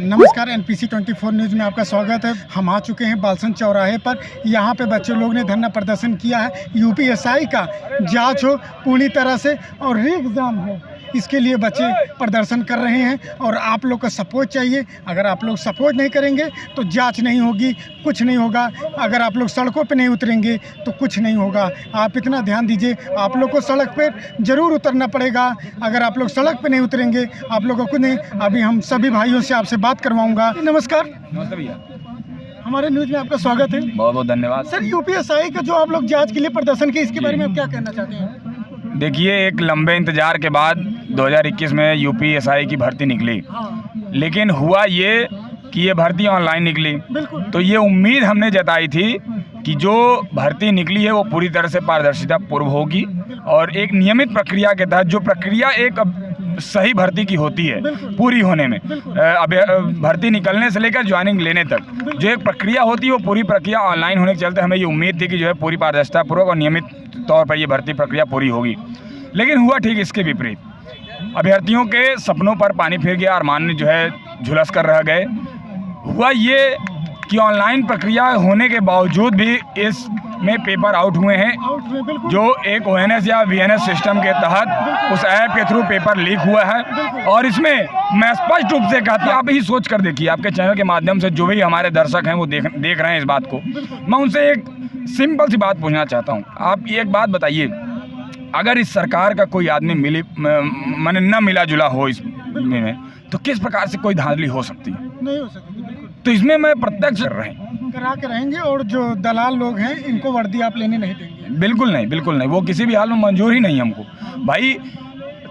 नमस्कार, NPC 24 news में आपका स्वागत है। हम आ चुके हैं बालसन चौराहे पर। यहाँ पे बच्चे लोग ने धरना प्रदर्शन किया है। UPSI का जांच हो पूरी तरह से और री एग्ज़ाम हो, इसके लिए बच्चे प्रदर्शन कर रहे हैं और आप लोग का सपोर्ट चाहिए। अगर आप लोग सपोर्ट नहीं करेंगे तो जांच नहीं होगी, कुछ नहीं होगा। अगर आप लोग सड़कों पे नहीं उतरेंगे तो कुछ नहीं होगा। आप इतना ध्यान दीजिए, आप लोग को सड़क पे ज़रूर उतरना पड़ेगा। अगर आप लोग सड़क पे नहीं उतरेंगे, आप लोगों को नहीं। अभी हम सभी भाइयों से आपसे बात करवाऊँगा। नमस्कार। नमस्ते भैया, हमारे न्यूज़ में आपका स्वागत है। बहुत बहुत धन्यवाद। सर, UPSI का जो आप लोग जाँच के लिए प्रदर्शन किए, इसके बारे में आप क्या कहना चाहते हैं? देखिए, एक लंबे इंतजार के बाद 2021 में UPSI की भर्ती निकली, लेकिन हुआ ये कि ये भर्ती ऑनलाइन निकली। तो ये उम्मीद हमने जताई थी कि जो भर्ती निकली है वो पूरी तरह से पारदर्शिता पूर्व होगी और एक नियमित प्रक्रिया के तहत, जो प्रक्रिया एक सही भर्ती की होती है पूरी होने में, अब भर्ती निकलने से लेकर ज्वाइनिंग लेने तक जो एक प्रक्रिया होती है वो पूरी प्रक्रिया ऑनलाइन होने के चलते हमें ये उम्मीद थी कि जो है पूरी पारदर्शिता पूर्वक और नियमित तौर पर ये भर्ती प्रक्रिया पूरी होगी। लेकिन हुआ ठीक इसके विपरीत। अभ्यर्थियों के सपनों पर पानी फिर गया, अरमान जो है झुलस कर रह गए। हुआ ये कि ऑनलाइन प्रक्रिया होने के बावजूद भी इसमें पेपर आउट हुए हैं, जो एक ONS या VNS सिस्टम के तहत उस ऐप के थ्रू पेपर लीक हुआ है। और इसमें मैं स्पष्ट रूप से कहता हूँ, आप ही सोच कर देखिए, आपके चैनल के माध्यम से जो भी हमारे दर्शक हैं वो देख रहे हैं इस बात को। मैं उनसे एक सिंपल सी बात पूछना चाहता हूँ। आप एक बात बताइए, अगर इस सरकार का कोई आदमी मैंने न मिला जुला हो इसमें, तो किस प्रकार से कोई धांधली हो सकती है? नहीं हो सकती। तो इसमें मैं प्रत्यक्ष करा के रहेंगे और जो दलाल लोग हैं इनको वर्दी आप लेने नहीं देंगे? बिल्कुल नहीं, बिल्कुल नहीं। वो किसी भी हाल में मंजूर ही नहीं हमको। भाई,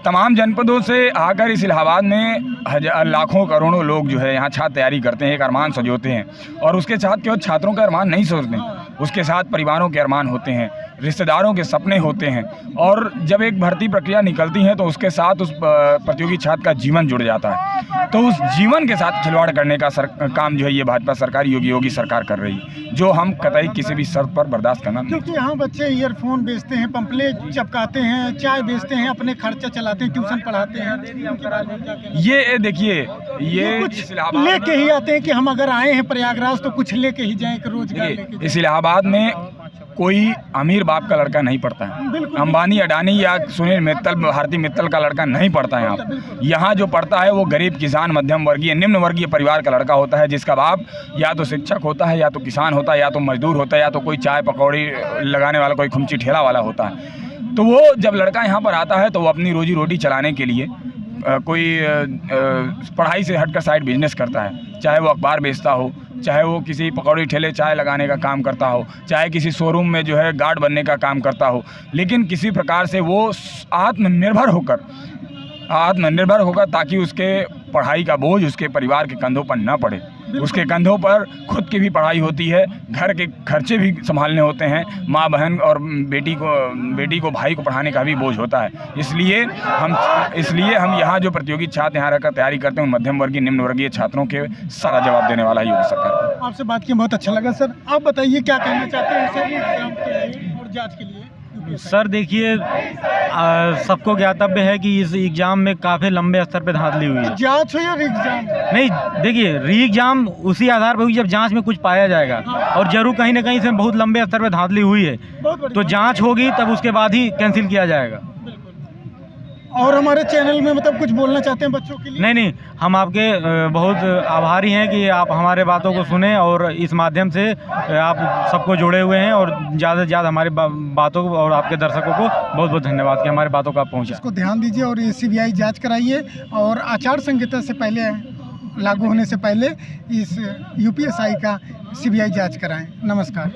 तमाम जनपदों से आकर इस इलाहाबाद में लाखों करोड़ों लोग जो है यहाँ छात्र तैयारी करते हैं, एक अरमान सजोते हैं। और उसके साथ केवल छात्रों का अरमान नहीं सोचते हैं, उसके साथ परिवारों के अरमान होते हैं, रिश्तेदारों के सपने होते हैं। और जब एक भर्ती प्रक्रिया निकलती है तो उसके साथ उस प्रतियोगी छात्र का जीवन जुड़ जाता है। तो उस जीवन के साथ खिलवाड़ करने का काम जो है ये भाजपा सरकार, योगी सरकार कर रही है, जो हम कतई किसी भी शर्त पर बर्दाश्त करना नहीं। क्योंकि यहाँ बच्चे ईयरफोन बेचते हैं, पंपलेट चिपकाते हैं, चाय बेचते हैं, अपने खर्चा चलाते हैं, ट्यूशन पढ़ाते हैं। ये देखिए, ये कुछ लेके ही आते हैं कि हम अगर आए हैं प्रयागराज तो कुछ लेके ही जाएं, रोजगार। इस इलाहाबाद में कोई अमीर बाप का लड़का नहीं पढ़ता है। अंबानी, अडानी या सुनील मित्तल, भारती मित्तल का लड़का नहीं पढ़ता है यहाँ जो पढ़ता है वो गरीब, किसान, मध्यम वर्गीय, निम्न वर्गीय परिवार का लड़का होता है, जिसका बाप या तो शिक्षक होता है, या तो किसान होता है, या तो मजदूर होता है, या तो कोई चाय पकौड़ी लगाने वाला, कोई खुमची ठेला वाला होता है। तो वो जब लड़का यहाँ पर आता है तो वो अपनी रोजी रोटी चलाने के लिए कोई पढ़ाई से हटकर साइड बिजनेस करता है। चाहे वो अखबार बेचता हो, चाहे वो किसी पकौड़ी ठेले चाय लगाने का काम करता हो, चाहे किसी शोरूम में जो है गार्ड बनने का काम करता हो, लेकिन किसी प्रकार से वो आत्मनिर्भर होकर ताकि उसके पढ़ाई का बोझ उसके परिवार के कंधों पर न पड़े। उसके कंधों पर खुद की भी पढ़ाई होती है, घर के खर्चे भी संभालने होते हैं, माँ बहन और बेटी को भाई को पढ़ाने का भी बोझ होता है। इसलिए हम यहाँ जो प्रतियोगी छात्र यहाँ रहकर तैयारी करते हैं, मध्यम वर्गीय, निम्न वर्गीय छात्रों के सारा जवाब देने वाला योगी सरकार। आपसे बात किया बहुत अच्छा लगा सर। आप बताइए क्या कहना चाहते हैं सर एग्जाम के लिए और जाँच के लिए? सर देखिए, सबको ज्ञातव्य है कि इस एग्ज़ाम में काफ़ी लंबे स्तर पे धांधली हुई है। जांच हो या री एग्जाम? नहीं, देखिए, री एग्ज़ाम उसी आधार पर हुई जब जांच में कुछ पाया जाएगा। और जरूर कहीं ना कहीं से बहुत लंबे स्तर पे धांधली हुई है, तो जांच होगी तब उसके बाद ही कैंसिल किया जाएगा। और हमारे चैनल में मतलब कुछ बोलना चाहते हैं बच्चों के लिए? नहीं, हम आपके बहुत आभारी हैं कि आप हमारे बातों को सुने और इस माध्यम से आप सबको जुड़े हुए हैं। और ज़्यादा से ज़्यादा हमारी बातों को और आपके दर्शकों को बहुत बहुत धन्यवाद कि हमारी बातों का आप पहुँचा। इसको ध्यान दीजिए और ये CBI जाँच कराइए और आचार संहिता से पहले, लागू होने से पहले इस UPSI का CBI जाँच कराएँ। नमस्कार।